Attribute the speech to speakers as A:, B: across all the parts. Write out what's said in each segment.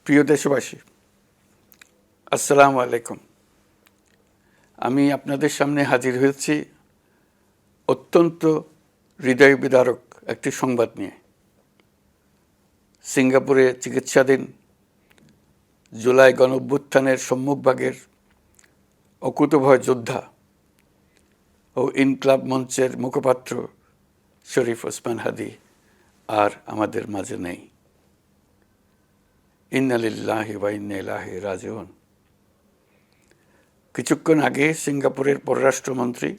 A: প্রিয় দেশবাসী, আসসালামু আলাইকুম। আমি আপনাদের সামনে হাজির হয়েছি অত্যন্ত হৃদয় বিদারক একটি সংবাদ নিয়ে। সিঙ্গাপুরে চিকিৎসাধীন জুলাই গণঅভ্যুত্থানের সম্মুখভাগের অকুতোভয় যোদ্ধা ও ইনকলাব মঞ্চের মুখপাত্র শরীফ ওসমান হাদী আর আমাদের মাঝে নেই। ইন্না লিল্লাহি ওয়া ইন্না ইলাইহি রাজিউন। কিছুক্ষণ আগে সিঙ্গাপুরের পররাষ্ট্রমন্ত্রী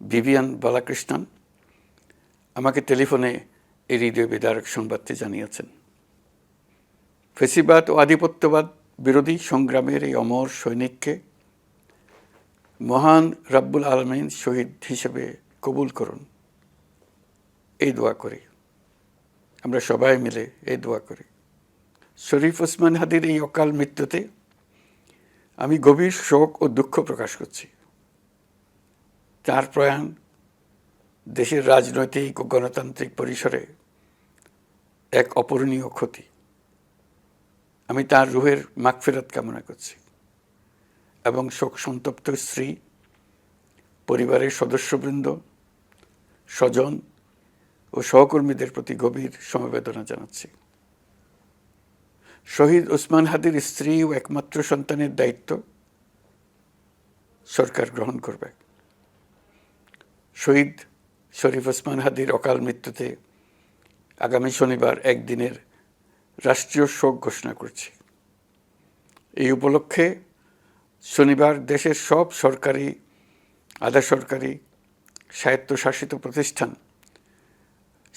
A: ভিভিয়ান বালাকৃষ্ণন আমাকে টেলিফোনে এই হৃদয় বিদারক সংবাদটি জানিয়েছেন। ফেসিবাদ ও আধিপত্যবাদ বিরোধী সংগ্রামের এই অমর সৈনিককে মহান রাব্বুল আলামিন শহীদ হিসেবে কবুল করুন, এই দোয়া করি। আমরা সবাই মিলে এই দোয়া করি। শরীফ ওসমান হাদীর এই অকাল মৃত্যুতে আমি গভীর শোক ও দুঃখ প্রকাশ করছি। তার প্রয়াণ দেশের রাজনৈতিক ও গণতান্ত্রিক পরিসরে এক অপূরণীয় ক্ষতি। আমি তার রুহের মাগফিরাত কামনা করছি এবং শোক সন্তপ্ত স্ত্রী, পরিবারের সদস্যবৃন্দ, স্বজন ও সহকর্মীদের প্রতি গভীর সমবেদনা জানাচ্ছি। শহীদ ওসমান হাদীর স্ত্রী ও একমাত্র সন্তানের দায়িত্ব সরকার গ্রহণ করবে। শহীদ শরীফ ওসমান হাদীর অকাল মৃত্যুতে আগামী শনিবার একদিনের রাষ্ট্রীয় শোক ঘোষণা করছি। এই উপলক্ষে শনিবার দেশের সব সরকারি, আধা সরকারি, স্বায়ত্তশাসিত প্রতিষ্ঠান,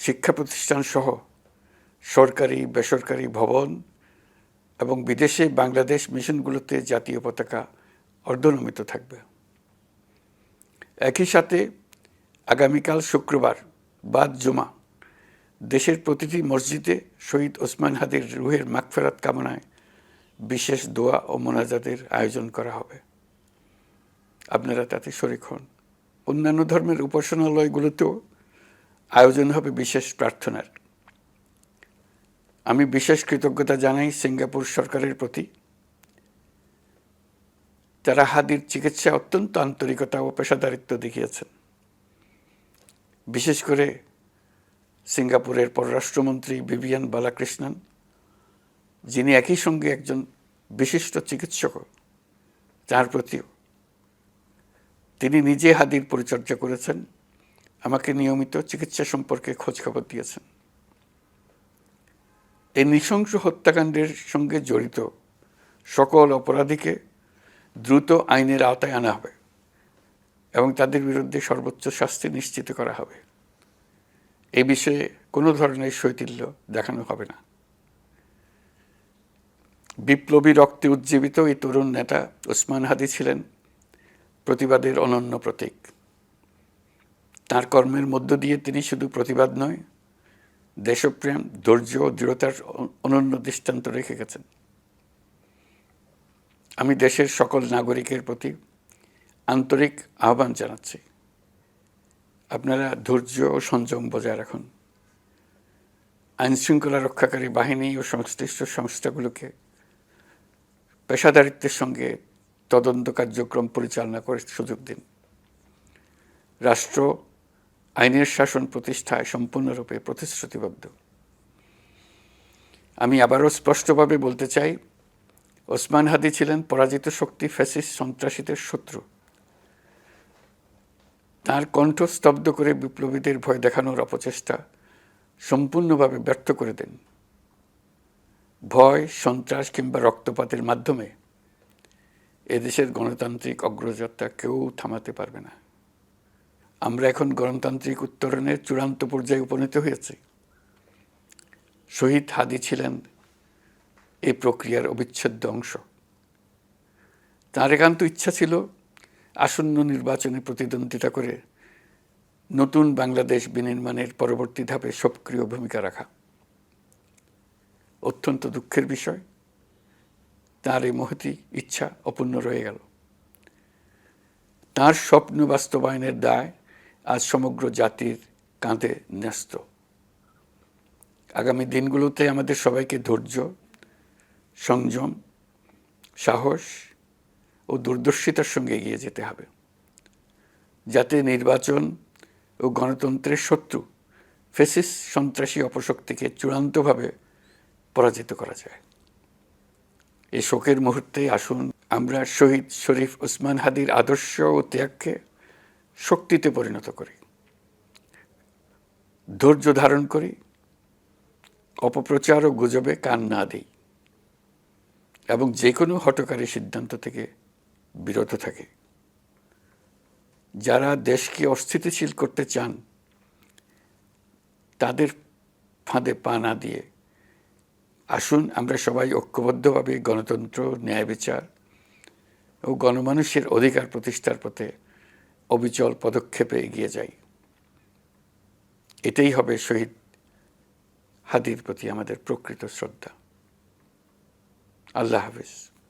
A: শিক্ষা প্রতিষ্ঠান সহ সরকারি বেসরকারি ভবন এবং বিদেশে বাংলাদেশ মিশনগুলোতে জাতীয় পতাকা অর্ধনমিত থাকবে। একই সাথে আগামীকাল শুক্রবার বাদ জুমা দেশের প্রতিটি মসজিদে শহীদ ওসমান হাদীর রুহের মাগফিরাত কামনায় বিশেষ দোয়া ও মোনাজাতের আয়োজন করা হবে। আপনারা তাতে শরীক হন। অন্যান্য ধর্মের উপাসনালয়গুলোতেও আয়োজন হবে বিশেষ প্রার্থনার। আমি বিশেষ কৃতজ্ঞতা জানাই সিঙ্গাপুর সরকারের প্রতি। তারা হাদীর চিকিৎসায় অত্যন্ত আন্তরিকতা ও পেশাদারিত্ব দেখিয়েছেন। বিশেষ করে সিঙ্গাপুরের পররাষ্ট্রমন্ত্রী ভিভিয়ান বালাকৃষ্ণন, যিনি একই সঙ্গে একজন বিশিষ্ট চিকিৎসক, তার প্রতিও তিনি নিজে হাদীর পরিচর্যা করেছেন, আমাকে নিয়মিত চিকিৎসা সম্পর্কে খোঁজখবর দিয়েছেন। এই নৃশংস হত্যাকাণ্ডের সঙ্গে জড়িত সকল অপরাধীকে দ্রুত আইনের আওতায় আনা হবে এবং তাদের বিরুদ্ধে সর্বোচ্চ শাস্তি নিশ্চিত করা হবে। এ বিষয়ে কোনো ধরনের শৈথিল্য দেখানো হবে না। বিপ্লবী রক্তে উজ্জীবিত এই তরুণ নেতা ওসমান হাদী ছিলেন প্রতিবাদের অনন্য প্রতীক। তার কর্মের মধ্য দিয়ে তিনি শুধু প্রতিবাদ নয়, দেশপ্রেম, ধৈর্য ও দৃঢ়তার অনন্য দৃষ্টান্ত রেখে গেছেন। আমি দেশের সকল নাগরিকের প্রতি আন্তরিক আহ্বান জানাচ্ছি, আপনারা ধৈর্য ও সংযম বজায় রাখুন। আইনশৃঙ্খলা রক্ষাকারী বাহিনী ও সংশ্লিষ্ট সংস্থাগুলোকে পেশাদারিত্বের সঙ্গে তদন্ত কার্যক্রম পরিচালনা করে সুযোগ দিন। রাষ্ট্র আইনের শাসন প্রতিষ্ঠায় সম্পূর্ণরূপে প্রতিশ্রুতিবদ্ধ। আমি আবারও স্পষ্টভাবে বলতে চাই, ওসমান হাদী ছিলেন পরাজিত শক্তি ফ্যাসিস্ট সন্ত্রাসীদের শত্রু। তার কণ্ঠ স্তব্ধ করে বিপ্লবীদের ভয় দেখানোর অপচেষ্টা সম্পূর্ণভাবে ব্যর্থ করে দেন। ভয়, সন্ত্রাস কিংবা রক্তপাতের মাধ্যমে এদেশের গণতান্ত্রিক অগ্রযাত্রা কেউ থামাতে পারবে না। আমরা এখন গণতান্ত্রিক উত্তরণের চূড়ান্ত পর্যায়ে উপনীত হয়েছি। শহীদ হাদী ছিলেন এই প্রক্রিয়ার অবিচ্ছেদ্য অংশ। তার একান্ত ইচ্ছা ছিল আসন্ন নির্বাচনে প্রতিদ্বন্দ্বিতা করে নতুন বাংলাদেশ বিনির্মাণের পরবর্তী ধাপে সক্রিয় ভূমিকা রাখা। অত্যন্ত দুঃখের বিষয়, তার এই মহতী ইচ্ছা অপূর্ণ রয়ে গেল। তার স্বপ্ন বাস্তবায়নের দায় আজ সমগ্র জাতির কাঁধে ন্যস্ত। আগামী দিনগুলোতে আমাদের সবাইকে ধৈর্য, সংযম, সাহস ও দূরদর্শিতার সঙ্গে এগিয়ে যেতে হবে, যাতে নির্বাচন ও গণতন্ত্রের শত্রু ফ্যাসিস্ট সন্ত্রাসী অপশক্তিকে চূড়ান্তভাবে পরাজিত করা যায়। এই শোকের মুহূর্তে আসুন আমরা শহীদ শরীফ ওসমান হাদির আদর্শ ও ত্যাগকে শক্তিতে পরিণত করি, ধৈর্য ধারণ করি, অপপ্রচার ও গুজবে কান না দিই এবং যে কোনো হঠকারী সিদ্ধান্ত থেকে বিরত থাকি। যারা দেশকে অস্থিতিশীল করতে চান তাদের ফাঁদে পা না দিয়ে আসুন আমরা সবাই ঐক্যবদ্ধভাবে গণতন্ত্র, ন্যায় বিচার ও গণমানুষের অধিকার প্রতিষ্ঠার পথে অবিচল পদক্ষেপে এগিয়ে যাই। এটাই হবে শহীদ হাদির প্রতি আমাদের প্রকৃত শ্রদ্ধা। আল্লাহ হাফেজ।